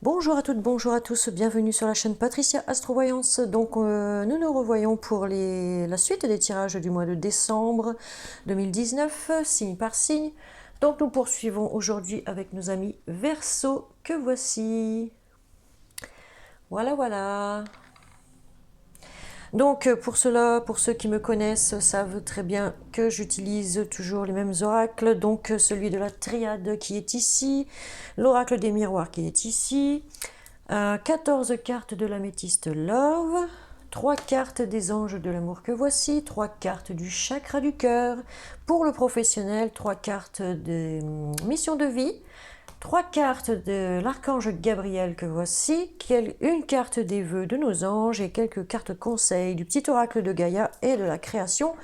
Bonjour à toutes, bonjour à tous, bienvenue sur la chaîne Patricia Astrovoyance. Donc nous nous revoyons pour la suite des tirages du mois de décembre 2019, signe par signe. Donc nous poursuivons aujourd'hui avec nos amis Verseau, que voici. Voilà, voilà. Donc pour cela, pour ceux qui me connaissent, savent très bien que j'utilise toujours les mêmes oracles. Donc celui de la triade qui est ici, l'oracle des miroirs qui est ici, 14 cartes de l'améthyste Love, 3 cartes des anges de l'amour que voici, 3 cartes du chakra du cœur, pour le professionnel, 3 cartes de mission de vie, 3 cartes de l'archange Gabriel que voici, une carte des vœux de nos anges et quelques cartes conseils du petit oracle de Gaïa et de la création,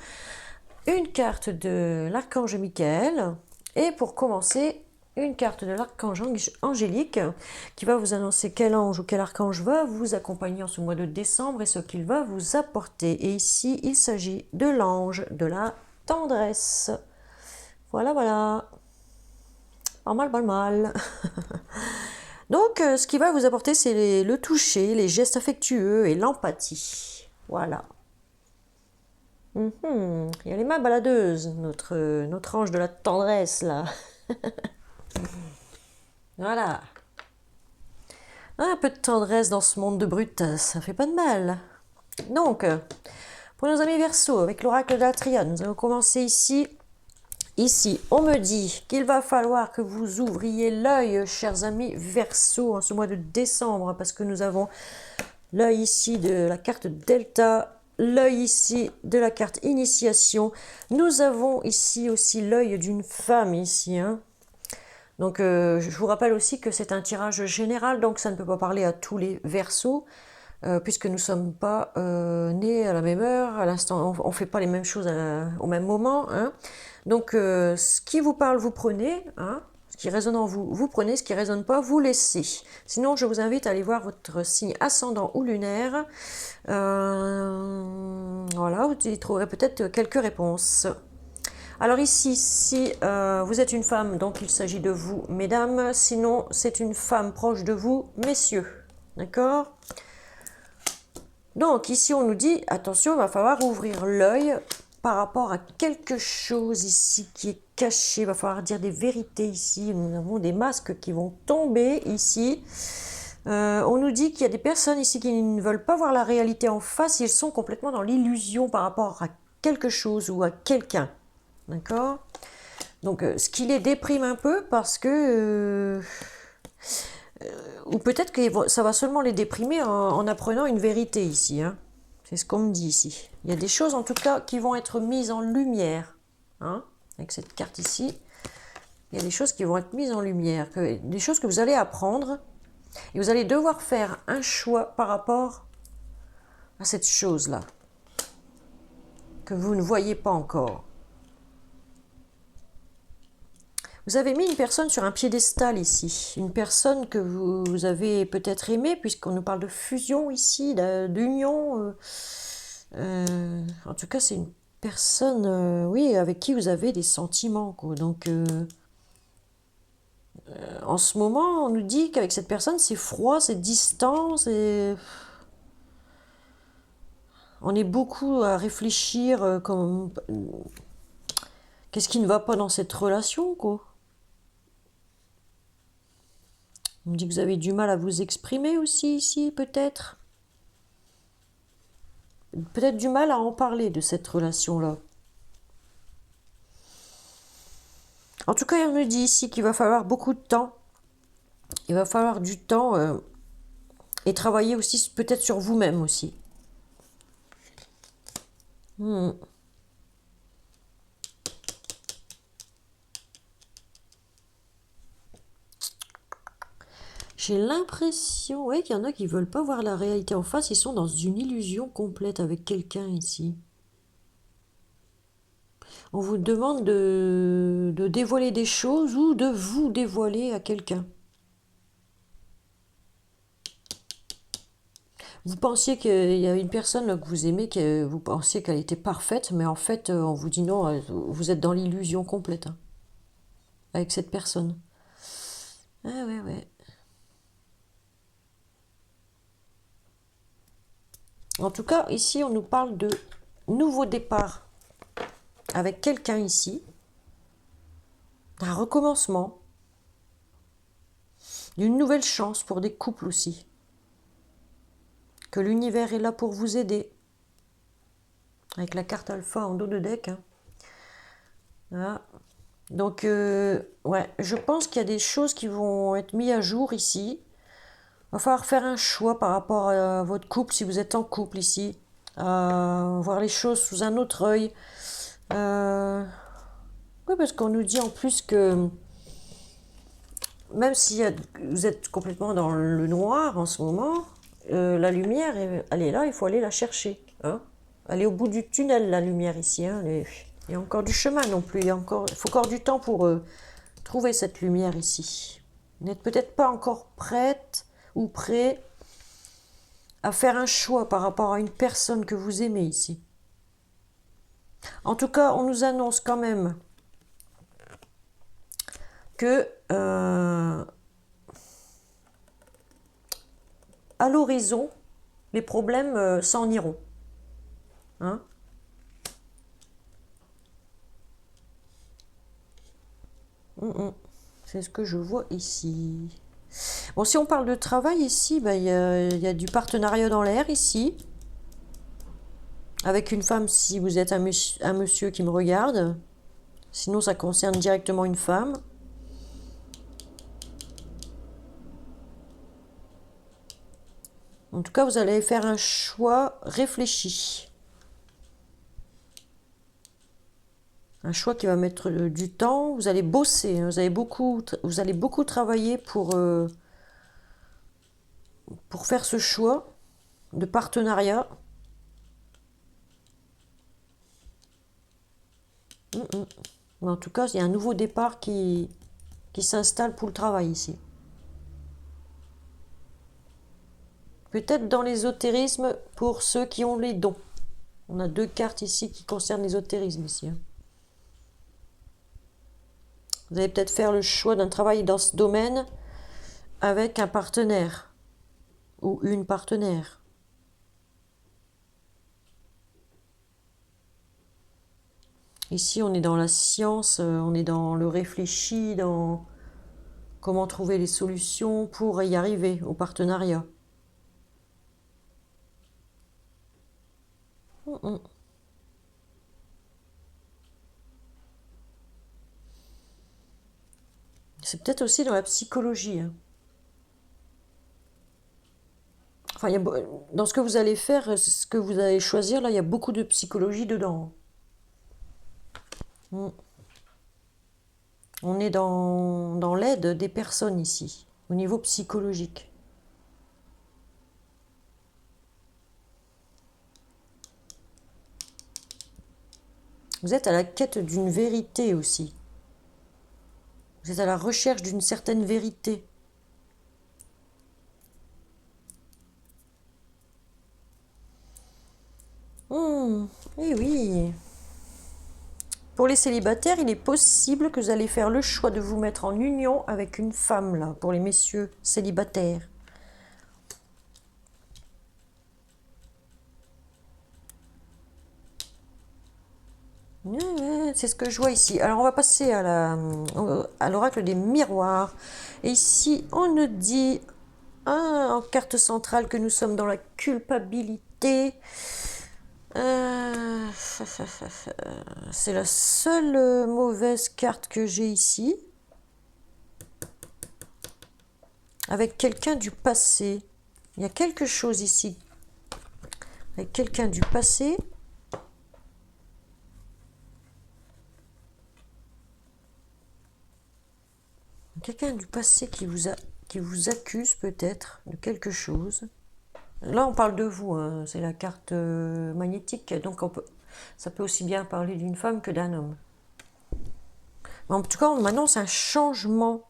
une carte de l'archange Michael et pour commencer, une carte de l'archange angélique qui va vous annoncer quel ange ou quel archange va vous accompagner en ce mois de décembre et ce qu'il va vous apporter. Et ici, il s'agit de l'ange de la tendresse. Voilà, voilà. Pas mal, pas mal. Donc, ce qui va vous apporter, c'est le toucher, les gestes affectueux et l'empathie. Voilà. Il y a les mains baladeuses, notre ange de la tendresse, là. Voilà. Un peu de tendresse dans ce monde de brutes, ça fait pas de mal. Donc, pour nos amis Verseau, avec l'oracle de la triade, nous allons commencer ici. Ici, on me dit qu'il va falloir que vous ouvriez l'œil, chers amis Verseau, en ce mois de décembre, parce que nous avons l'œil ici de la carte Delta, l'œil ici de la carte Initiation. Nous avons ici aussi l'œil d'une femme ici, hein. Donc, je vous rappelle aussi que c'est un tirage général, donc ça ne peut pas parler à tous les Verseaux, puisque nous ne sommes pas nés à la même heure, à l'instant, on ne fait pas les mêmes choses au même moment, hein. Donc, ce qui vous parle, vous prenez, hein. Ce qui résonne en vous, vous prenez, ce qui ne résonne pas, vous laissez. Sinon, je vous invite à aller voir votre signe ascendant ou lunaire. Voilà, vous y trouverez peut-être quelques réponses. Alors ici, si vous êtes une femme, donc il s'agit de vous, mesdames. Sinon, c'est une femme proche de vous, messieurs. D'accord? Donc ici, on nous dit, attention, il va falloir ouvrir l'œil par rapport à quelque chose ici qui est caché. Il va falloir dire des vérités ici. Nous avons des masques qui vont tomber ici. On nous dit qu'il y a des personnes ici qui ne veulent pas voir la réalité en face. Ils sont complètement dans l'illusion par rapport à quelque chose ou à quelqu'un. D'accord? Donc, ce qui les déprime un peu parce que... ou peut-être que ça va seulement les déprimer en apprenant une vérité ici, hein. C'est ce qu'on me dit ici. Il y a des choses en tout cas qui vont être mises en lumière, hein, avec cette carte ici. Il y a des choses qui vont être mises en lumière, des choses que vous allez apprendre et vous allez devoir faire un choix par rapport à cette chose-là que vous ne voyez pas encore. Vous avez mis une personne sur un piédestal ici, une personne que vous avez peut-être aimée, puisqu'on nous parle de fusion ici, d'union. En tout cas, c'est une personne, oui, avec qui vous avez des sentiments, quoi. Donc, en ce moment, on nous dit qu'avec cette personne, c'est froid, c'est distant, on est beaucoup à réfléchir comme... Qu'est-ce qui ne va pas dans cette relation, quoi? On me dit que vous avez du mal à vous exprimer aussi ici, peut-être. Peut-être du mal à en parler de cette relation-là. En tout cas, on me dit ici qu'il va falloir beaucoup de temps. Il va falloir du temps et travailler aussi peut-être sur vous-même aussi. J'ai l'impression, ouais, qu'il y en a qui ne veulent pas voir la réalité en face. Ils sont dans une illusion complète avec quelqu'un ici. On vous demande de dévoiler des choses ou de vous dévoiler à quelqu'un. Vous pensiez qu'il y a une personne là, que vous aimez, que vous pensiez qu'elle était parfaite, mais en fait, on vous dit non, vous êtes dans l'illusion complète, hein, avec cette personne. Ah ouais, ouais. En tout cas, ici, on nous parle de nouveau départ avec quelqu'un ici, d'un recommencement, d'une nouvelle chance pour des couples aussi. Que l'univers est là pour vous aider. Avec la carte alpha en dos de deck. Hein. Voilà. Donc, ouais, je pense qu'il y a des choses qui vont être mises à jour ici. Il va falloir faire un choix par rapport à votre couple, si vous êtes en couple ici. Voir les choses sous un autre œil. Oui, parce qu'on nous dit en plus que même si vous êtes complètement dans le noir en ce moment, la lumière, elle est là, il faut aller la chercher. Hein. Elle est au bout du tunnel, la lumière ici. Hein. Il y a encore du chemin non plus. Il faut encore du temps pour trouver cette lumière ici. Vous n'êtes peut-être pas encore prête ou prêt à faire un choix par rapport à une personne que vous aimez ici. En tout cas, on nous annonce quand même que à l'horizon, les problèmes s'en iront. Hein? C'est ce que je vois ici. Bon, si on parle de travail ici, ben, y a du partenariat dans l'air ici. Avec une femme, si vous êtes un monsieur qui me regarde. Sinon, ça concerne directement une femme. En tout cas, vous allez faire un choix réfléchi. Un choix qui va mettre du temps. Vous allez bosser. Hein. Vous allez beaucoup travailler pour faire ce choix de partenariat. Mais en tout cas, il y a un nouveau départ qui s'installe pour le travail ici. Peut-être dans l'ésotérisme pour ceux qui ont les dons. On a 2 cartes ici qui concernent l'ésotérisme ici. Hein. Vous allez peut-être faire le choix d'un travail dans ce domaine avec un partenaire ou une partenaire. Ici, on est dans la science, on est dans le réfléchi, dans comment trouver les solutions pour y arriver au partenariat. C'est peut-être aussi dans la psychologie. Hein. Enfin, dans ce que vous allez faire, ce que vous allez choisir, là, il y a beaucoup de psychologie dedans. On est dans l'aide des personnes ici, au niveau psychologique. Vous êtes à la quête d'une vérité aussi. Vous êtes à la recherche d'une certaine vérité. Eh oui. Pour les célibataires, il est possible que vous allez faire le choix de vous mettre en union avec une femme, là, pour les messieurs célibataires. C'est ce que je vois ici. Alors, on va passer à l'oracle des miroirs. Et ici, on nous dit, en carte centrale, que nous sommes dans la culpabilité. C'est la seule mauvaise carte que j'ai ici. Avec quelqu'un du passé. Il y a quelque chose ici. Avec quelqu'un du passé. Quelqu'un du passé qui vous accuse peut-être de quelque chose. Là, on parle de vous, hein. C'est la carte magnétique, donc ça peut aussi bien parler d'une femme que d'un homme. En tout cas, on m'annonce un changement.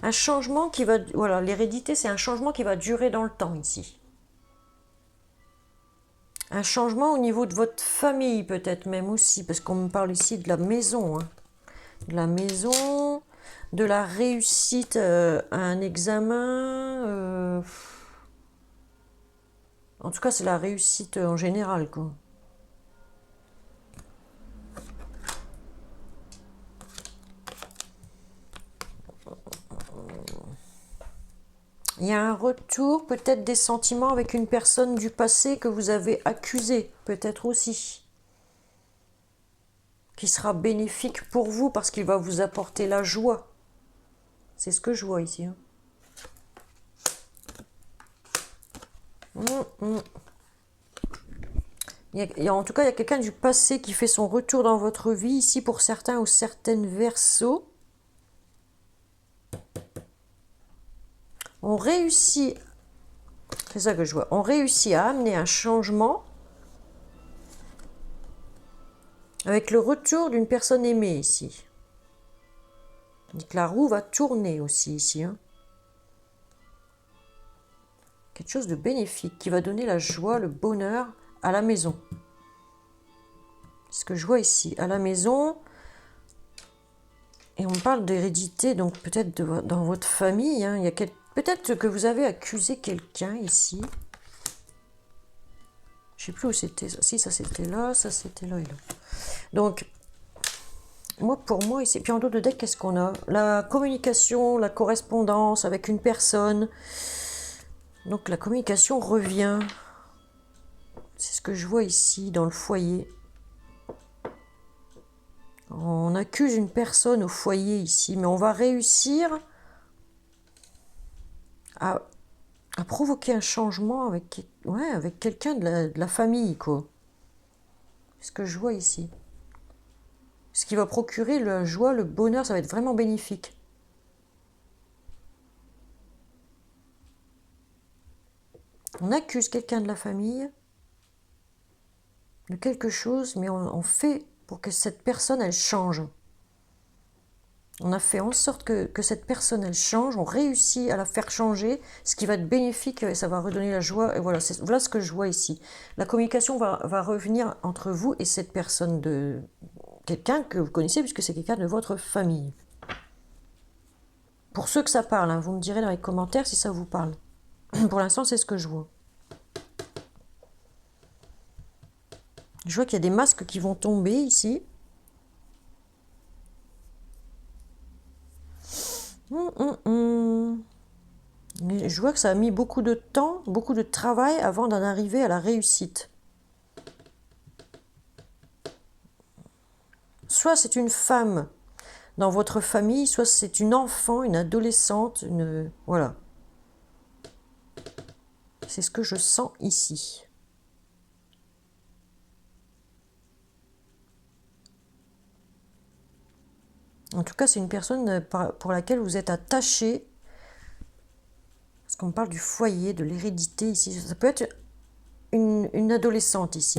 Un changement qui va... Voilà, l'hérédité, c'est un changement qui va durer dans le temps ici. Un changement au niveau de votre famille, peut-être même aussi, parce qu'on me parle ici de la maison. Hein. De la maison, de la réussite à un examen... En tout cas, c'est la réussite en général, quoi. Il y a un retour, peut-être des sentiments avec une personne du passé que vous avez accusée, peut-être aussi. Qui sera bénéfique pour vous parce qu'il va vous apporter la joie. C'est ce que je vois ici. Hein. En tout cas, il y a quelqu'un du passé qui fait son retour dans votre vie, ici pour certains ou certaines Verseaux. On réussit, c'est ça que je vois, on réussit à amener un changement avec le retour d'une personne aimée ici. Donc la roue va tourner aussi ici. Hein. Quelque chose de bénéfique qui va donner la joie, le bonheur à la maison. C'est ce que je vois ici, à la maison. Et on parle d'hérédité, donc peut-être dans votre famille. Hein, il y a peut-être que vous avez accusé quelqu'un ici. Je ne sais plus où c'était. Si, ça c'était là, ça c'était là et là. Donc, pour moi, ici, puis en dos de deck, qu'est-ce qu'on a? La communication, la correspondance avec une personne. Donc la communication revient. C'est ce que je vois ici, dans le foyer. On accuse une personne au foyer ici, mais on va réussir à provoquer un changement avec quelqu'un de la famille, quoi. C'est ce que je vois ici. Ce qui va procurer la joie, le bonheur, ça va être vraiment bénéfique. On accuse quelqu'un de la famille de quelque chose, mais on fait pour que cette personne, elle change. On a fait en sorte que cette personne, elle change, on réussit à la faire changer, ce qui va être bénéfique et ça va redonner la joie. Et voilà, voilà ce que je vois ici. La communication va revenir entre vous et cette personne, de quelqu'un que vous connaissez, puisque c'est quelqu'un de votre famille. Pour ceux que ça parle, hein, vous me direz dans les commentaires si ça vous parle. Pour l'instant, c'est ce que je vois. Je vois qu'il y a des masques qui vont tomber ici. Je vois que ça a mis beaucoup de temps, beaucoup de travail avant d'en arriver à la réussite. Soit c'est une femme dans votre famille, soit c'est une enfant, une adolescente, voilà. C'est ce que je sens ici. En tout cas, c'est une personne pour laquelle vous êtes attaché. Parce qu'on parle du foyer, de l'hérédité ici. Ça peut être une adolescente ici.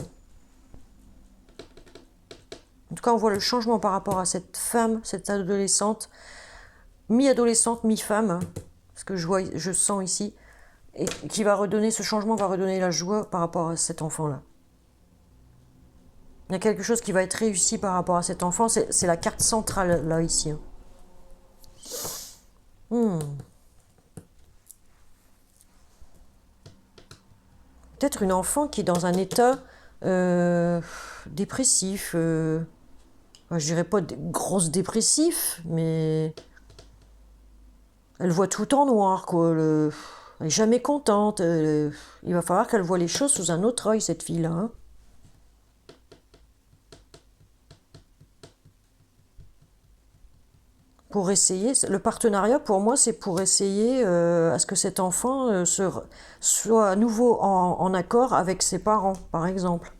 En tout cas, on voit le changement par rapport à cette femme, cette adolescente, mi-adolescente, mi-femme, ce que je sens ici, et qui va redonner, ce changement va redonner la joie par rapport à cet enfant-là. Il y a quelque chose qui va être réussi par rapport à cet enfant, c'est la carte centrale, là, ici. Peut-être une enfant qui est dans un état dépressif, je dirais pas grosse dépressif, mais elle voit tout en noir, quoi. Elle est jamais contente. Il va falloir qu'elle voie les choses sous un autre œil, cette fille-là. Hein. Pour essayer, le partenariat, pour moi, c'est pour essayer à ce que cet enfant soit à nouveau en accord avec ses parents, par exemple.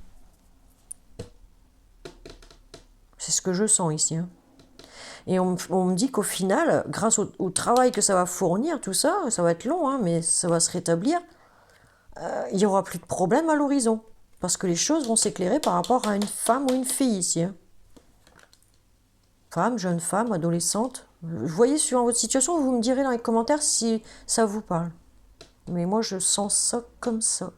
C'est ce que je sens ici. Hein. Et on me dit qu'au final, grâce au travail que ça va fournir, tout ça, ça va être long, hein, mais ça va se rétablir, il n'y aura plus de problème à l'horizon. Parce que les choses vont s'éclairer par rapport à une femme ou une fille ici. Hein. Femme, jeune femme, adolescente. Vous voyez, suivant votre situation, vous me direz dans les commentaires si ça vous parle. Mais moi, je sens ça comme ça.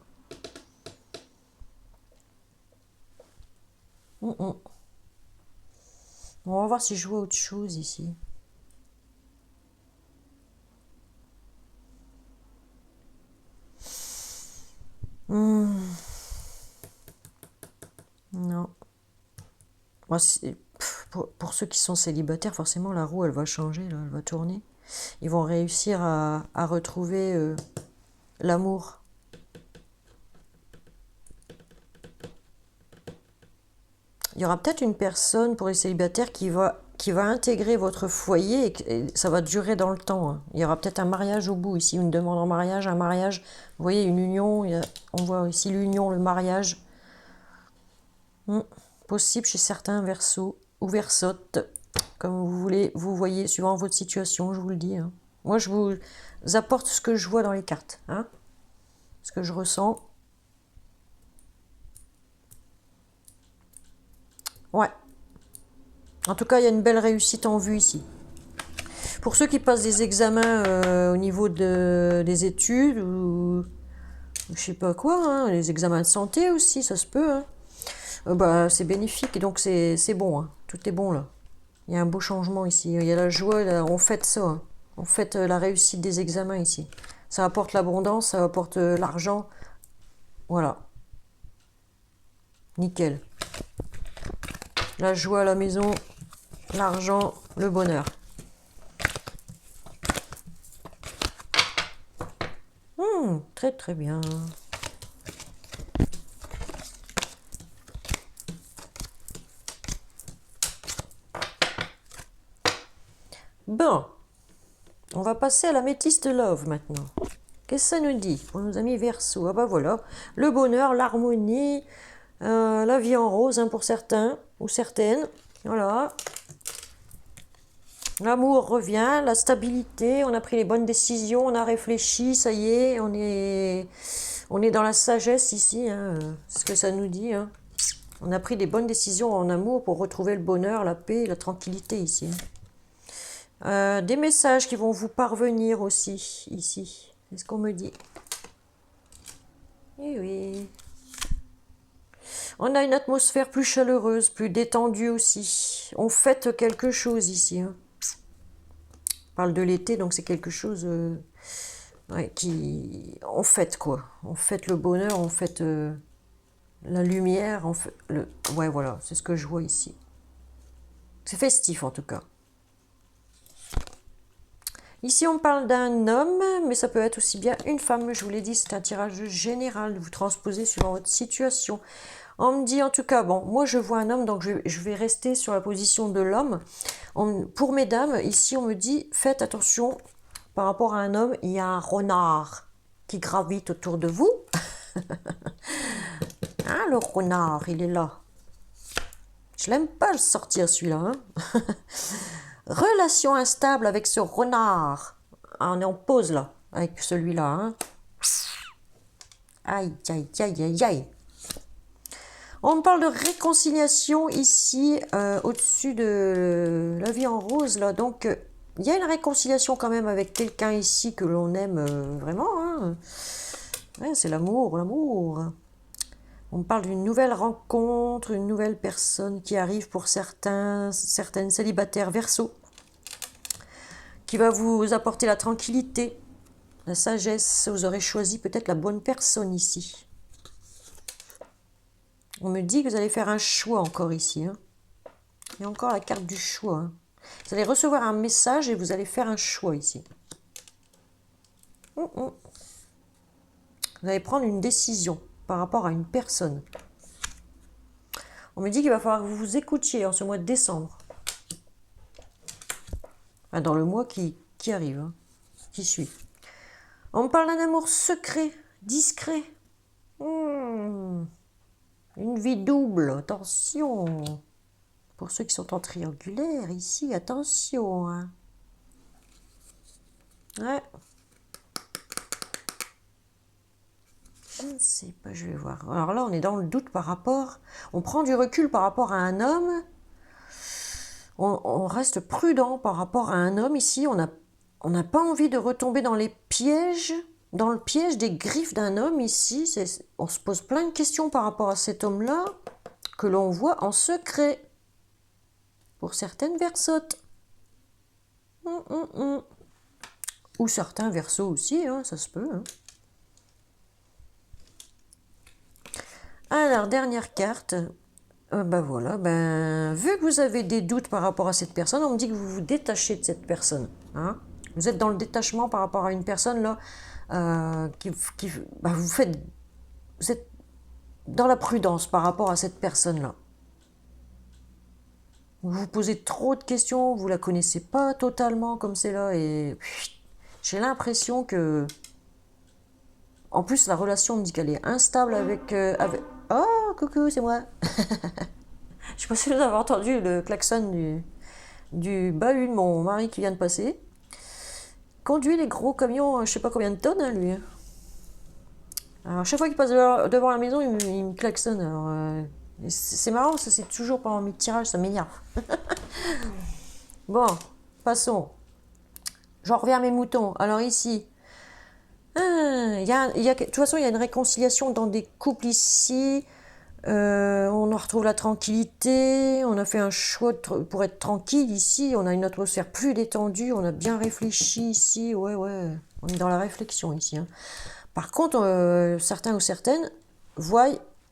On va voir si je vois autre chose ici. Hmm, non. Moi, pour ceux qui sont célibataires, forcément, la roue, elle va changer, là, elle va tourner. Ils vont réussir à retrouver l'amour. Il y aura peut-être une personne pour les célibataires qui va intégrer votre foyer et ça va durer dans le temps, hein. Il y aura peut-être un mariage au bout ici, une demande en mariage, un mariage. Vous voyez, une union, on voit ici l'union, le mariage. Hmm, possible chez certains versos ou versotes, comme vous voulez, vous voyez, suivant votre situation, je vous le dis, hein. Moi, je vous apporte ce que je vois dans les cartes, hein, ce que je ressens. Ouais. En tout cas, il y a une belle réussite en vue ici. Pour ceux qui passent des examens au niveau des études ou je sais pas quoi, hein, les examens de santé aussi, ça se peut, hein. Bah, c'est bénéfique et donc c'est bon, hein. Tout est bon là. Il y a un beau changement ici. Il y a la joie, là, on fête ça, hein. On fête la réussite des examens ici. Ça apporte l'abondance, ça apporte l'argent. Voilà. Nickel. La joie à la maison, l'argent, le bonheur. Très très bien. Bon, on va passer à la métisse de Love maintenant. Qu'est-ce que ça nous dit pour nos amis Verseau? Ah bah voilà, le bonheur, l'harmonie, la vie en rose, hein, pour certains ou certaines. Voilà. L'amour revient, la stabilité, on a pris les bonnes décisions, on a réfléchi, ça y est, on est dans la sagesse ici, hein, c'est ce que ça nous dit, hein. On a pris des bonnes décisions en amour pour retrouver le bonheur, la paix, la tranquillité ici. Des messages qui vont vous parvenir aussi ici, c'est ce qu'on me dit. Eh oui. On a une atmosphère plus chaleureuse, plus détendue aussi. On fête quelque chose ici, hein. On parle de l'été, donc c'est quelque chose ouais, qui... On fête quoi. On fête le bonheur, on fête la lumière. Ouais, voilà, c'est ce que je vois ici. C'est festif en tout cas. Ici, on parle d'un homme, mais ça peut être aussi bien une femme. Je vous l'ai dit, c'est un tirage général. Vous transposez suivant votre situation. On me dit en tout cas, bon, moi je vois un homme, donc je vais rester sur la position de l'homme. Pour mesdames, ici on me dit, faites attention, par rapport à un homme, il y a un renard qui gravite autour de vous. Hein, le renard, il est là. Je l'aime pas le sortir celui-là, hein. Relation instable avec ce renard. Ah, on est en pause là, avec celui-là, hein. Aïe, aïe, aïe, aïe, aïe. On parle de réconciliation ici, au-dessus de la vie en rose, là. Donc, il y a une réconciliation quand même avec quelqu'un ici que l'on aime vraiment, hein. Ouais, c'est l'amour, l'amour. On parle d'une nouvelle rencontre, une nouvelle personne qui arrive pour certaines célibataires Verseau, qui va vous apporter la tranquillité, la sagesse. Vous aurez choisi peut-être la bonne personne ici. On me dit que vous allez faire un choix encore ici, hein. Il y a encore la carte du choix, hein. Vous allez recevoir un message et vous allez faire un choix ici. Vous allez prendre une décision par rapport à une personne. On me dit qu'il va falloir que vous vous écoutiez en ce mois de décembre. Enfin, dans le mois qui arrive, hein, qui suit. On me parle d'un amour secret, discret. Une vie double, attention. Pour ceux qui sont en triangulaire, ici, attention, hein. Ouais. Je ne sais pas, je vais voir. Alors là, on est dans le doute par rapport... On prend du recul par rapport à un homme. On reste prudent par rapport à un homme ici. On n'a pas envie de retomber dans les pièges, dans le piège des griffes d'un homme ici. On se pose plein de questions par rapport à cet homme-là que l'on voit en secret. Pour certaines versotes. Ou certains versos aussi, hein, ça se peut, hein. Alors, dernière carte. Ben voilà, vu que vous avez des doutes par rapport à cette personne, on me dit que vous vous détachez de cette personne. Hein. Vous êtes dans le détachement par rapport à une personne là, vous êtes dans la prudence par rapport à cette personne-là. Vous vous posez trop de questions, vous la connaissez pas totalement comme c'est là, et j'ai l'impression que, en plus la relation me dit qu'elle est instable avec... Oh, coucou, c'est moi. Je sais pas si vous avez entendu le klaxon du bahut de mon mari qui vient de passer. Conduit les gros camions, je sais pas combien de tonnes, hein, lui. Alors, chaque fois qu'il passe devant la maison, il me klaxonne. Alors, c'est marrant, ça c'est toujours pendant mes tirages, ça m'énerve. Bon, passons. J'en reviens à mes moutons. Alors ici, de toute façon, il y a une réconciliation dans des couples ici. On retrouve la tranquillité. On a fait un choix pour être tranquille ici. On a une atmosphère plus détendue. On a bien réfléchi ici. Ouais. On est dans la réflexion ici. Hein. Par contre, certains ou certaines voient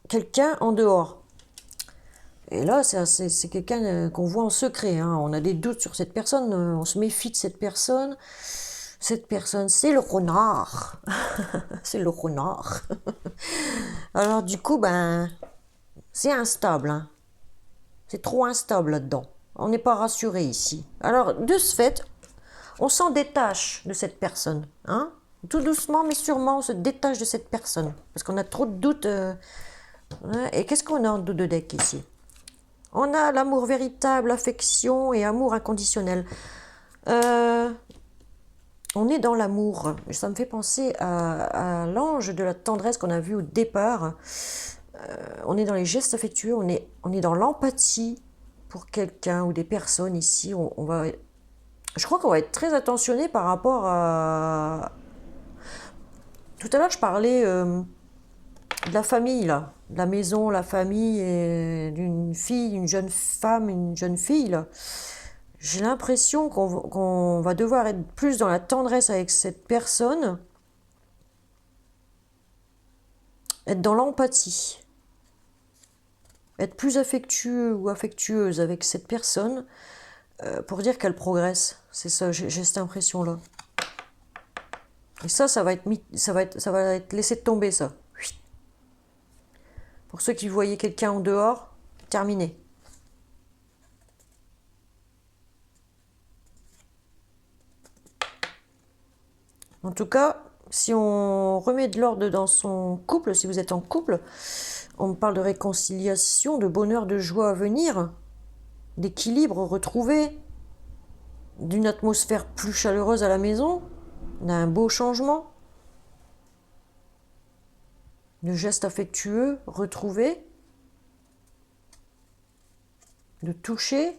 quelqu'un en dehors. Et là, c'est quelqu'un qu'on voit en secret. Hein. On a des doutes sur cette personne. On se méfie de cette personne. Cette personne, c'est le renard. C'est le renard. Alors du coup, c'est instable. Hein. C'est trop instable là-dedans. On n'est pas rassuré ici. Alors, de ce fait, on s'en détache de cette personne. Hein. Tout doucement, mais sûrement, on se détache de cette personne. Parce qu'on a trop de doutes. Et qu'est-ce qu'on a en dos de deck ici? On a l'amour véritable, affection et amour inconditionnel. On est dans l'amour. Ça me fait penser à l'ange de la tendresse qu'on a vu au départ. On est dans les gestes affectueux, on est dans l'empathie pour quelqu'un ou des personnes ici. Je crois qu'on va être très attentionné par rapport à... Tout à l'heure, je parlais de la famille, là. De la maison, la famille, et d'une fille, une jeune femme, une jeune fille, là. J'ai l'impression qu'on va devoir être plus dans la tendresse avec cette personne, être dans l'empathie, être plus affectueux ou affectueuse avec cette personne pour dire qu'elle progresse. C'est ça, j'ai cette impression-là. Et ça va être laissé tomber, ça. Pour ceux qui voyaient quelqu'un en dehors, terminé. En tout cas, si on remet de l'ordre dans son couple, si vous êtes en couple, on me parle de réconciliation, de bonheur, de joie à venir, d'équilibre retrouvé, d'une atmosphère plus chaleureuse à la maison, d'un beau changement, de gestes affectueux retrouvés, de toucher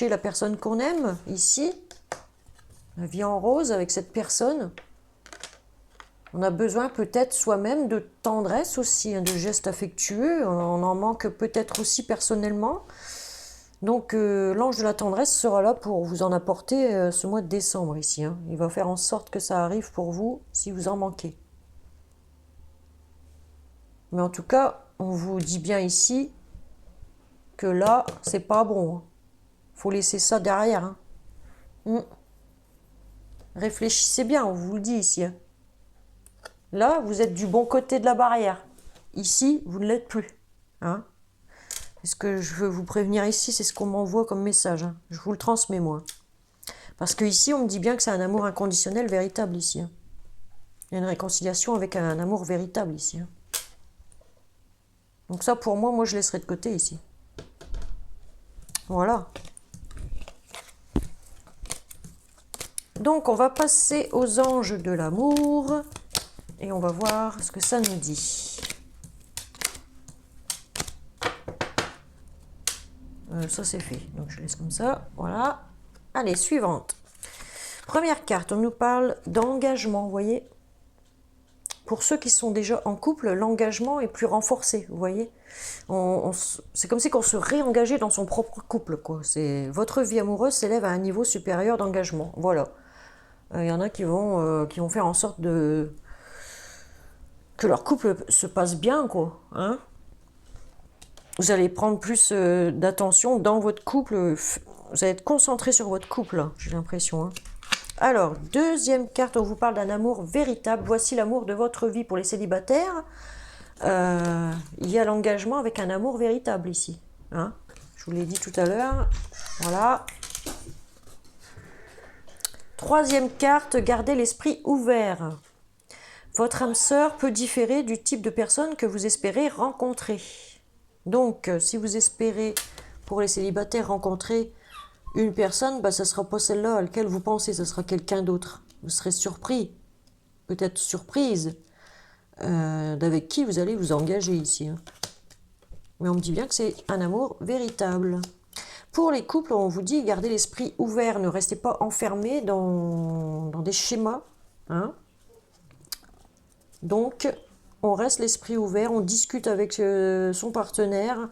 la personne qu'on aime, ici, la vie en rose avec cette personne. On a besoin peut-être soi-même de tendresse aussi, hein, de gestes affectueux. On en manque peut-être aussi personnellement. Donc l'ange de la tendresse sera là pour vous en apporter ce mois de décembre ici. Hein. Il va faire en sorte que ça arrive pour vous si vous en manquez. Mais en tout cas, on vous dit bien ici que là, c'est pas bon. Hein. Faut laisser ça derrière. Hein. Réfléchissez bien, on vous le dit ici. Hein. Là, vous êtes du bon côté de la barrière. Ici, vous ne l'êtes plus. Hein. Et ce que je veux vous prévenir ici, c'est ce qu'on m'envoie comme message. Hein. Je vous le transmets, moi. Parce que ici, on me dit bien que c'est un amour inconditionnel véritable ici. Hein. Il y a une réconciliation avec un amour véritable ici. Hein. Donc ça, pour moi, je laisserai de côté ici. Voilà. Donc, on va passer aux anges de l'amour. Et on va voir ce que ça nous dit. Ça, c'est fait. Donc, je laisse comme ça. Voilà. Allez, suivante. Première carte, on nous parle d'engagement, vous voyez. Pour ceux qui sont déjà en couple, l'engagement est plus renforcé, vous voyez. C'est comme si on se réengageait dans son propre couple, quoi. Votre vie amoureuse s'élève à un niveau supérieur d'engagement. Voilà. Il y en a qui vont faire en sorte que leur couple se passe bien, quoi. Hein. Vous allez prendre plus d'attention dans votre couple. Vous allez être concentré sur votre couple, j'ai l'impression. Hein. Alors, deuxième carte, on vous parle d'un amour véritable. Voici l'amour de votre vie pour les célibataires. Il y a l'engagement avec un amour véritable ici. Hein. Je vous l'ai dit tout à l'heure. Voilà. Troisième carte, gardez l'esprit ouvert. Votre âme sœur peut différer du type de personne que vous espérez rencontrer. Donc, si vous espérez, pour les célibataires, rencontrer une personne, ça ne sera pas celle-là à laquelle vous pensez, ce sera quelqu'un d'autre. Vous serez surpris, peut-être surprise, d'avec qui vous allez vous engager ici. Hein. Mais on me dit bien que c'est un amour véritable. Pour les couples, on vous dit, gardez l'esprit ouvert, ne restez pas enfermés dans des schémas. Hein. Donc, on reste l'esprit ouvert, on discute avec son partenaire,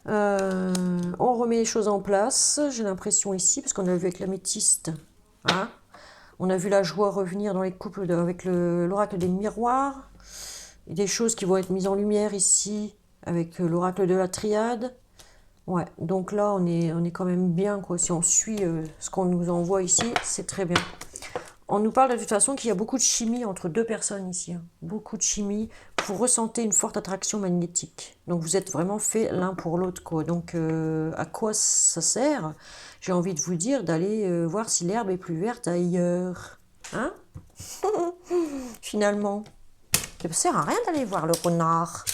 on remet les choses en place, j'ai l'impression ici, parce qu'on a vu avec l'améthyste, hein, on a vu la joie revenir dans les couples avec l'oracle des miroirs, des choses qui vont être mises en lumière ici, avec l'oracle de la triade. Ouais, donc là, on est quand même bien, quoi. Si on suit ce qu'on nous envoie ici, c'est très bien. On nous parle de toute façon qu'il y a beaucoup de chimie entre deux personnes ici. Hein. Beaucoup de chimie. Vous ressentez une forte attraction magnétique. Donc vous êtes vraiment faits l'un pour l'autre, quoi. Donc à quoi ça sert? J'ai envie de vous dire d'aller voir si l'herbe est plus verte ailleurs. Hein? Finalement. Ça ne sert à rien d'aller voir le renard.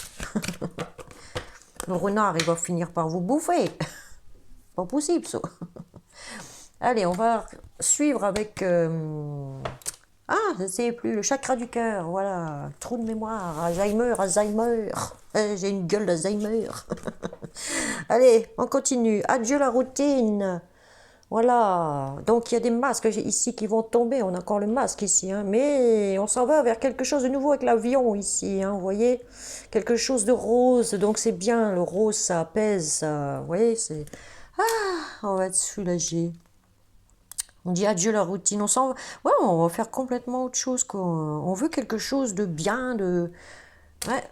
Le renard, il va finir par vous bouffer. Pas possible, ça. Allez, on va suivre avec... Ah, je ne sais plus, le chakra du cœur, voilà. Trou de mémoire, Alzheimer. J'ai une gueule d'Alzheimer. Allez, on continue. Adieu la routine. Voilà. Donc, il y a des masques ici qui vont tomber. On a encore le masque ici. Hein. Mais on s'en va vers quelque chose de nouveau avec l'avion ici. Hein, vous voyez? Quelque chose de rose. Donc, c'est bien. Le rose, ça apaise. Ça, vous voyez? C'est... Ah, on va être soulagé. On dit adieu la routine. On s'en va... Ouais, on va faire complètement autre chose. Quoi. On veut quelque chose de bien, de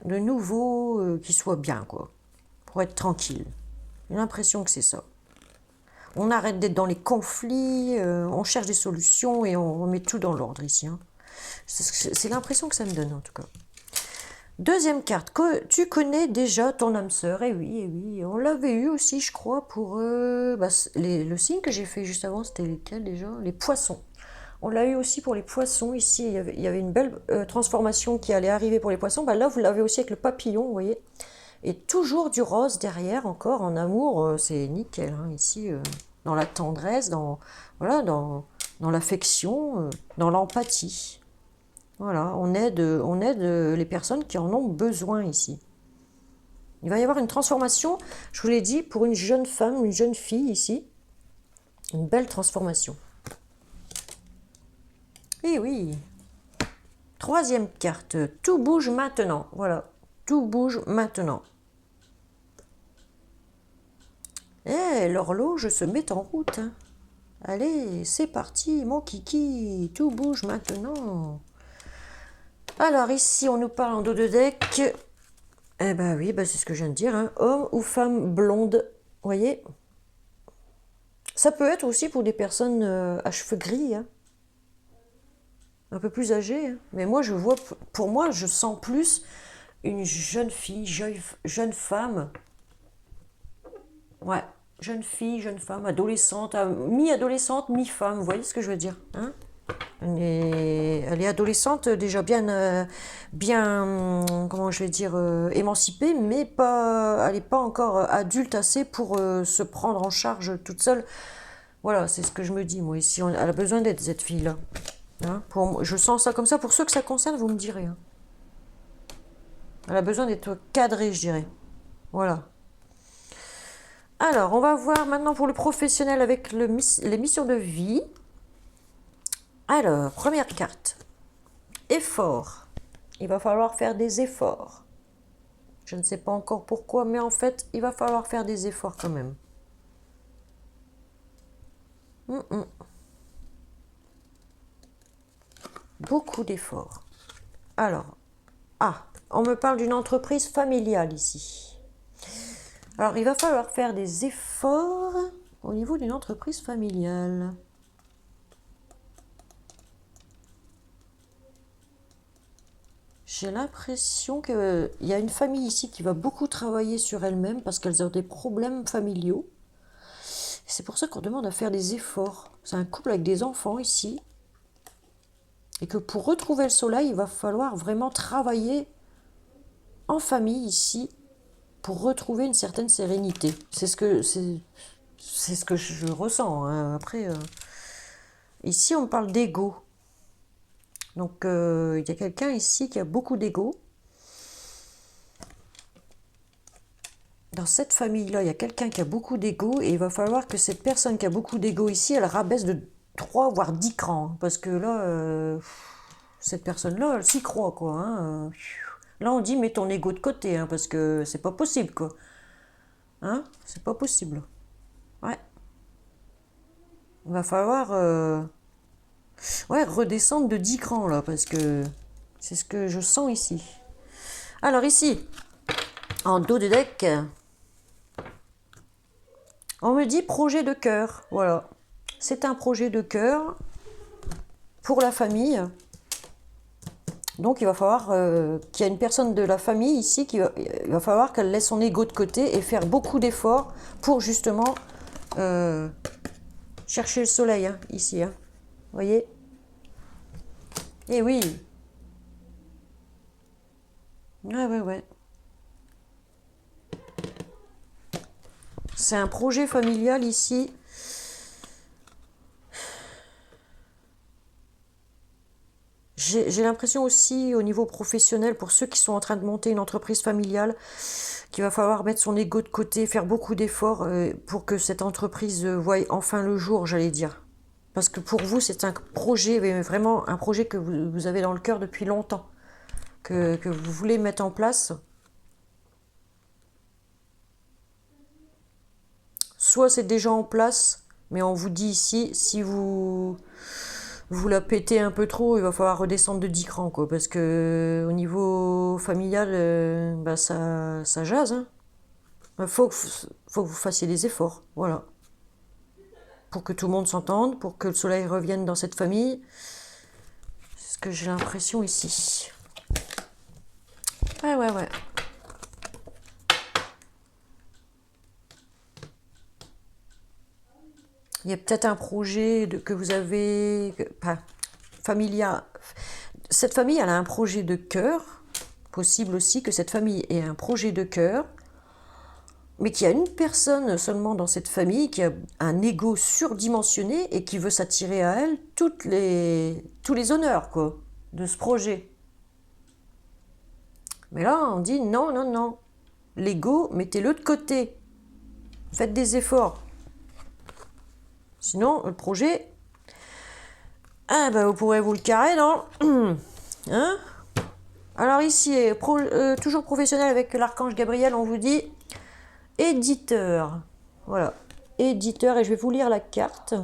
nouveau, qui soit bien, quoi. Pour être tranquille. J'ai l'impression que c'est ça. On arrête d'être dans les conflits, on cherche des solutions et on met tout dans l'ordre ici. Hein. C'est l'impression que ça me donne en tout cas. Deuxième carte, tu connais déjà ton âme sœur. Eh oui, on l'avait eu aussi, je crois, pour le signe que j'ai fait juste avant, c'était lesquels déjà? Les poissons. On l'a eu aussi pour les poissons. Ici, il y avait une belle transformation qui allait arriver pour les poissons. Là, vous l'avez aussi avec le papillon, vous voyez. Et toujours du rose derrière, encore en amour, c'est nickel. Hein, ici, dans la tendresse, dans l'affection, dans l'empathie. Voilà, on aide les personnes qui en ont besoin ici. Il va y avoir une transformation, je vous l'ai dit, pour une jeune femme, une jeune fille ici. Une belle transformation. Et oui. Troisième carte, tout bouge maintenant. Voilà, tout bouge maintenant. Eh, l'horloge se met en route. Hein. Allez, c'est parti, mon kiki, tout bouge maintenant. Alors ici, on nous parle en dos de deck. Eh ben oui, c'est ce que je viens de dire. Hein. Homme ou femme blonde, vous voyez. Ça peut être aussi pour des personnes à cheveux gris, hein. Un peu plus âgées. Hein. Mais moi, pour moi, je sens plus une jeune fille, jeune femme. Ouais, jeune fille, jeune femme, adolescente, mi-adolescente, mi-femme, vous voyez ce que je veux dire, hein? Elle est adolescente, déjà bien, comment je vais dire, émancipée, mais elle n'est pas encore adulte assez pour se prendre en charge toute seule. Voilà, c'est ce que je me dis, moi, ici, elle a besoin d'aide, cette fille-là. Hein, je sens ça comme ça. Pour ceux que ça concerne, vous me direz. Hein. Elle a besoin d'être cadrée, je dirais. Voilà. Alors, on va voir maintenant pour le professionnel avec les missions de vie. Alors, première carte. Effort. Il va falloir faire des efforts. Je ne sais pas encore pourquoi, mais en fait, il va falloir faire des efforts quand même. Beaucoup d'efforts. Alors, on me parle d'une entreprise familiale ici. Alors, il va falloir faire des efforts au niveau d'une entreprise familiale. J'ai l'impression qu'il y a une famille ici qui va beaucoup travailler sur elle-même parce qu'elles ont des problèmes familiaux. C'est pour ça qu'on demande à faire des efforts. C'est un couple avec des enfants ici. Et que pour retrouver le soleil, il va falloir vraiment travailler en famille ici pour retrouver une certaine sérénité. C'est ce que je ressens, hein. Après, ici, on parle d'ego. Donc, il y a quelqu'un ici qui a beaucoup d'ego. Dans cette famille-là, il y a quelqu'un qui a beaucoup d'ego et il va falloir que cette personne qui a beaucoup d'ego ici, elle rabaisse de 3 voire 10 crans. Parce que là, cette personne-là, elle s'y croit, quoi. Hein. Là, on dit, mets ton ego de côté, hein, parce que c'est pas possible, quoi. Hein? C'est pas possible. Ouais. Il va falloir ouais, redescendre de 10 crans, là, parce que c'est ce que je sens ici. Alors, ici, en dos de deck, on me dit projet de cœur. Voilà. C'est un projet de cœur pour la famille. Donc, il va falloir qu'il y ait une personne de la famille ici, il va falloir qu'elle laisse son ego de côté et faire beaucoup d'efforts pour justement chercher le soleil, hein, ici. Hein. Vous voyez? Eh oui. Ouais, ouais, ouais. C'est un projet familial ici. J'ai l'impression aussi au niveau professionnel, pour ceux qui sont en train de monter une entreprise familiale, qu'il va falloir mettre son ego de côté, faire beaucoup d'efforts pour que cette entreprise voie enfin le jour, j'allais dire. Parce que pour vous, c'est un projet, mais vraiment un projet que vous avez dans le cœur depuis longtemps, que vous voulez mettre en place. Soit c'est déjà en place, mais on vous dit ici, si vous la pétez un peu trop, il va falloir redescendre de 10 crans, quoi, parce que au niveau familial, bah ça jase. Hein. Faut que vous fassiez des efforts, voilà. Pour que tout le monde s'entende, pour que le soleil revienne dans cette famille. C'est ce que j'ai l'impression ici. Ouais, ouais, ouais. Il y a peut-être un projet que vous avez... familial. Cette famille, elle a un projet de cœur. Possible aussi que cette famille ait un projet de cœur. Mais qu'il y a une personne seulement dans cette famille qui a un ego surdimensionné et qui veut s'attirer à elle tous les honneurs, quoi, de ce projet. Mais là, on dit non, non, non. L'ego, mettez-le de côté. Faites des efforts. Sinon, le projet, ah ben, vous pourrez vous le carrer, non? Hein? Alors ici, toujours professionnel avec l'archange Gabriel, on vous dit éditeur. Voilà, éditeur, et je vais vous lire la carte.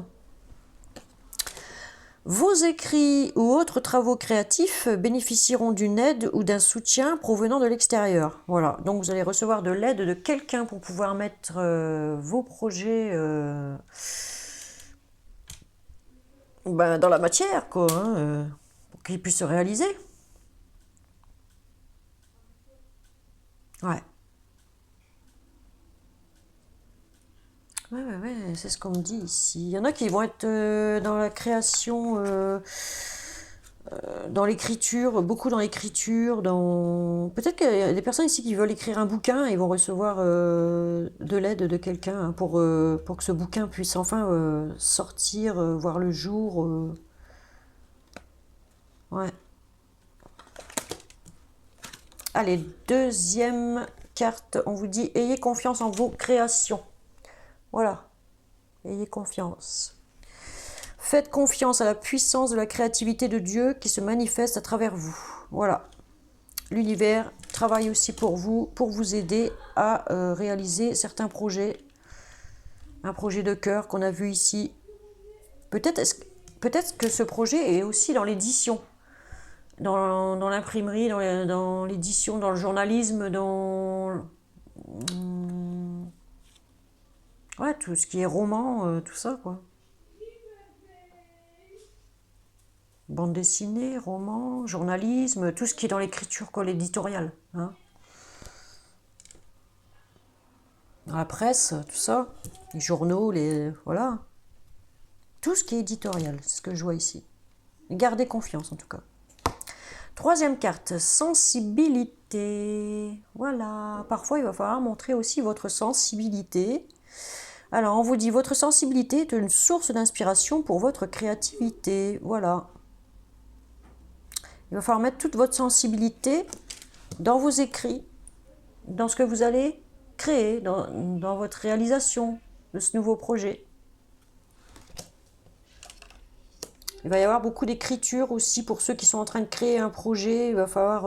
Vos écrits ou autres travaux créatifs bénéficieront d'une aide ou d'un soutien provenant de l'extérieur. Voilà, donc vous allez recevoir de l'aide de quelqu'un pour pouvoir mettre vos projets dans la matière, quoi, hein, pour qu'ils puissent se réaliser. Ouais. Ouais, ouais, ouais, c'est ce qu'on me dit ici. Il y en a qui vont être dans la création, dans l'écriture, beaucoup dans l'écriture, dans... Peut-être qu'il y a des personnes ici qui veulent écrire un bouquin et vont recevoir de l'aide de quelqu'un hein, pour que ce bouquin puisse enfin sortir, voir le jour. Ouais. Allez, deuxième carte, on vous dit « Ayez confiance en vos créations ». Voilà, ayez confiance. Faites confiance à la puissance de la créativité de Dieu qui se manifeste à travers vous. Voilà. L'univers travaille aussi pour vous aider à réaliser certains projets. Un projet de cœur qu'on a vu ici. Peut-être que ce projet est aussi dans l'édition. Dans l'imprimerie, dans l'édition, dans le journalisme, dans Ouais, tout ce qui est roman, tout ça, quoi. Bande dessinée, roman, journalisme, tout ce qui est dans l'écriture, quoi, l'éditorial. Hein. Dans la presse, tout ça. Les journaux, les. Voilà. Tout ce qui est éditorial, c'est ce que je vois ici. Gardez confiance, en tout cas. Troisième carte, sensibilité. Voilà. Parfois, il va falloir montrer aussi votre sensibilité. Alors, on vous dit, votre sensibilité est une source d'inspiration pour votre créativité. Voilà. Il va falloir mettre toute votre sensibilité dans vos écrits, dans ce que vous allez créer, dans votre réalisation de ce nouveau projet. Il va y avoir beaucoup d'écriture aussi pour ceux qui sont en train de créer un projet. Il va falloir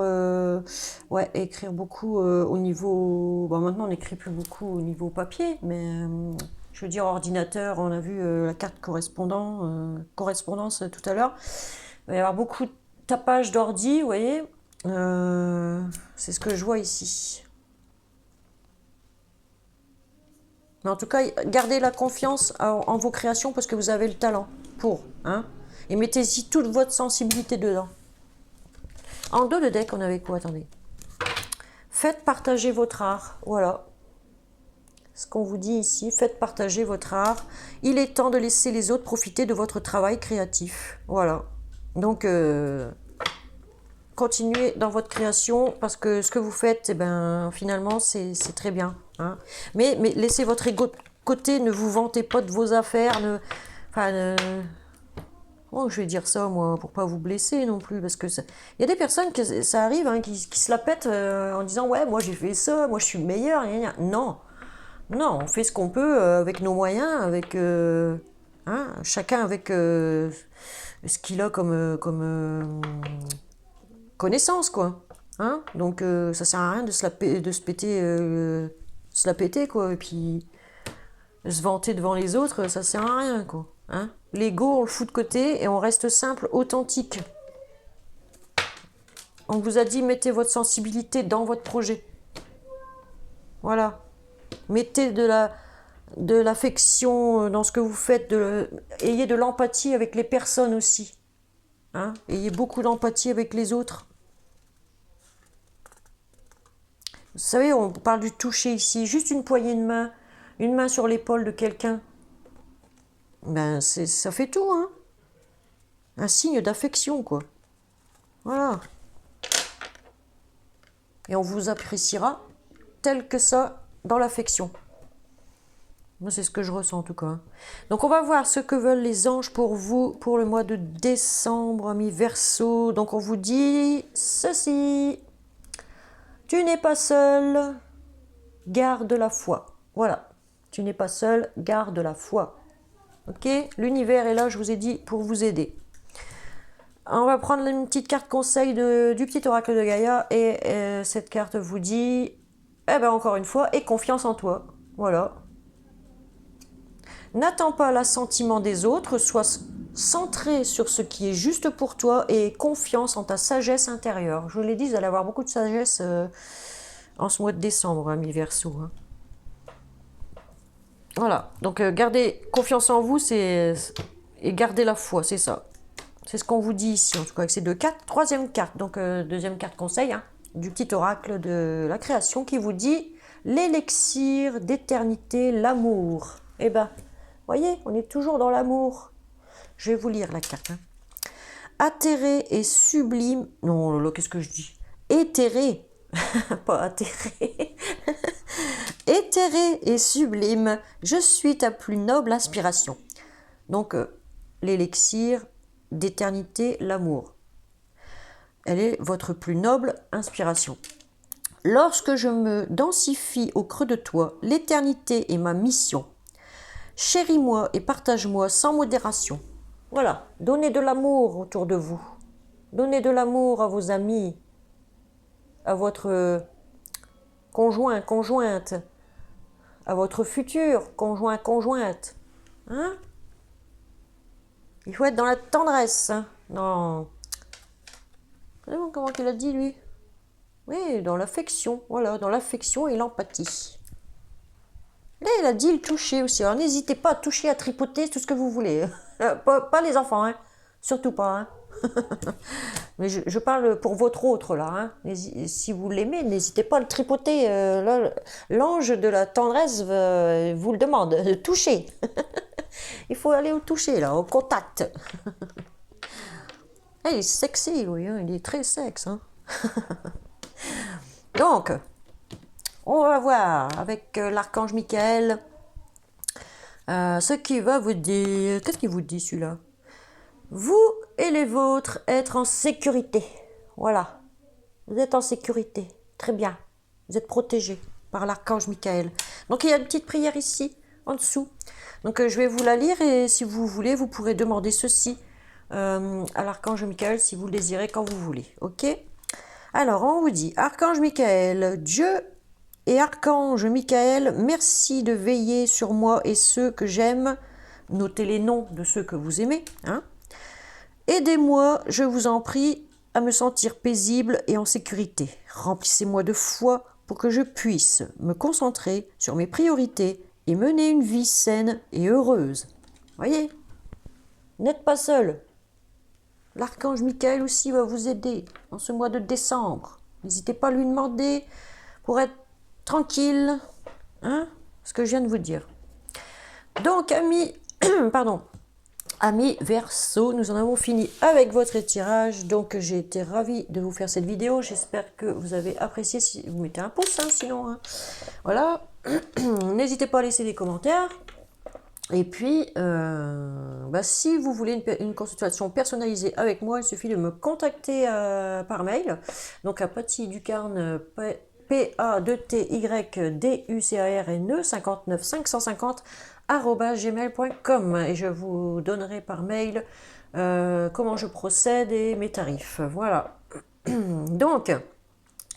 ouais, écrire beaucoup au niveau... Bon, maintenant, on n'écrit plus beaucoup au niveau papier, mais je veux dire ordinateur. On a vu la carte correspondance tout à l'heure. Il va y avoir beaucoup de tapage d'ordi, vous voyez. C'est ce que je vois ici. Mais en tout cas, gardez la confiance en vos créations parce que vous avez le talent pour. Hein, et mettez-y toute votre sensibilité dedans. En dos de deck, on avait quoi? Attendez. Faites partager votre art. Voilà. Ce qu'on vous dit ici, faites partager votre art. Il est temps de laisser les autres profiter de votre travail créatif. Voilà. Donc, continuez dans votre création parce que ce que vous faites, eh ben, finalement, c'est très bien. Hein. Mais laissez votre ego de côté, ne vous vantez pas de vos affaires. Oh, je vais dire ça, moi, pour pas vous blesser non plus, parce que il y a des personnes que ça arrive, hein, qui se la pètent en disant ouais, moi j'ai fait ça, moi je suis le meilleur. Gna, gna. Non, non, on fait ce qu'on peut avec nos moyens, avec hein, chacun avec ce qu'il a comme connaissance, quoi. Hein, donc ça sert à rien de se péter, se la péter, quoi, et puis se vanter devant les autres, ça sert à rien, quoi. Hein. L'ego, on le fout de côté et on reste simple, authentique. On vous a dit, mettez votre sensibilité dans votre projet. Voilà. Mettez de l'affection dans ce que vous faites. Ayez de l'empathie avec les personnes aussi. Hein. Ayez beaucoup d'empathie avec les autres. Vous savez, on parle du toucher ici. Juste une poignée de main, une main sur l'épaule de quelqu'un. Ben, ça fait tout, hein. Un signe d'affection, quoi. Voilà. Et on vous appréciera tel que ça dans l'affection. Moi, c'est ce que je ressens en tout cas. Donc, on va voir ce que veulent les anges pour vous pour le mois de décembre, amis Verseau. Donc, on vous dit ceci. Tu n'es pas seul, garde la foi. Voilà. Tu n'es pas seul, garde la foi. Ok? L'univers est là, je vous ai dit, pour vous aider. On va prendre une petite carte conseil du petit oracle de Gaïa et cette carte vous dit, eh ben encore une fois, aie confiance en toi. Voilà. N'attends pas l'assentiment des autres, sois centré sur ce qui est juste pour toi et confiance en ta sagesse intérieure. Je vous l'ai dit, vous allez avoir beaucoup de sagesse en ce mois de décembre, amis Verseau. Hein. Voilà. Donc gardez confiance en vous, et gardez la foi, c'est ça. C'est ce qu'on vous dit ici, en tout cas avec ces deux cartes. Troisième carte, donc deuxième carte conseil, hein, du petit oracle de la création qui vous dit l'élixir d'éternité, l'amour. Eh ben, voyez, on est toujours dans l'amour. Je vais vous lire la carte. Hein. Atterré et sublime. Non, là, qu'est-ce que je dis? Éthéré, pas atterré. Éthéré et sublime, je suis ta plus noble inspiration. Donc, l'élixir d'éternité, l'amour. Elle est votre plus noble inspiration. Lorsque je me densifie au creux de toi, l'éternité est ma mission. Chéris-moi et partage-moi sans modération. Voilà, donnez de l'amour autour de vous. Donnez de l'amour à vos amis, à votre conjoint, conjointe, à votre futur conjoint, conjointe. Hein? Il faut être dans la tendresse, hein, dans... Comment il a dit, lui? Oui, dans l'affection, voilà, dans l'affection et l'empathie. Là, il a dit le toucher aussi. Alors, n'hésitez pas à toucher, à tripoter, tout ce que vous voulez. Pas les enfants, hein. Surtout pas, hein. Mais je parle pour votre autre, là. Hein. Si vous l'aimez, n'hésitez pas à le tripoter. Là, l'ange de la tendresse vous le demande. Toucher. Il faut aller au toucher, là, au contact. Il est sexy, oui. Hein. Il est très sexe. Hein. Donc, on va voir avec l'archange Michael ce qu'il va vous dire. Qu'est-ce qu'il vous dit, celui-là? Vous et les vôtres être en sécurité. Voilà. Vous êtes en sécurité. Très bien. Vous êtes protégés par l'archange Michael. Donc il y a une petite prière ici, en dessous. Donc je vais vous la lire et si vous voulez, vous pourrez demander ceci à l'archange Michael si vous le désirez quand vous voulez. Ok? Alors on vous dit, archange Michael, Dieu et archange Michael, merci de veiller sur moi et ceux que j'aime. Notez les noms de ceux que vous aimez, hein. Aidez-moi, je vous en prie, à me sentir paisible et en sécurité. Remplissez-moi de foi pour que je puisse me concentrer sur mes priorités et mener une vie saine et heureuse. Voyez, vous n'êtes pas seul. L'archange Michael aussi va vous aider en ce mois de décembre. N'hésitez pas à lui demander pour être tranquille, hein, ce que je viens de vous dire. Donc, amis, pardon. Amis Verseau, nous en avons fini avec votre tirage. Donc j'ai été ravie de vous faire cette vidéo. J'espère que vous avez apprécié. Si vous mettez un pouce, hein, sinon. Hein. Voilà. N'hésitez pas à laisser des commentaires. Et puis, si vous voulez une consultation personnalisée avec moi, il suffit de me contacter par mail. Donc à Patty-Ducarne, PA2TYDUCARNE 59 550 @gmail.com et je vous donnerai par mail comment je procède et mes tarifs. Voilà. Donc,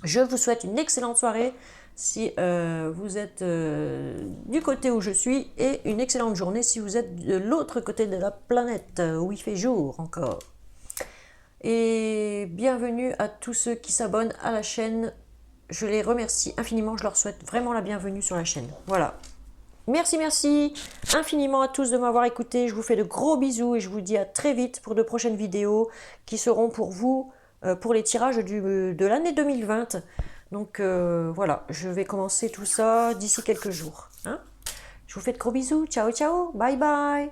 je vous souhaite une excellente soirée si vous êtes du côté où je suis et une excellente journée si vous êtes de l'autre côté de la planète où il fait jour encore. Et bienvenue à tous ceux qui s'abonnent à la chaîne. Je les remercie infiniment, je leur souhaite vraiment la bienvenue sur la chaîne. Voilà. Merci infiniment à tous de m'avoir écouté. Je vous fais de gros bisous et je vous dis à très vite pour de prochaines vidéos qui seront pour vous, pour les tirages de l'année 2020. Donc voilà, je vais commencer tout ça d'ici quelques jours. Hein. Je vous fais de gros bisous. Ciao, ciao. Bye, bye.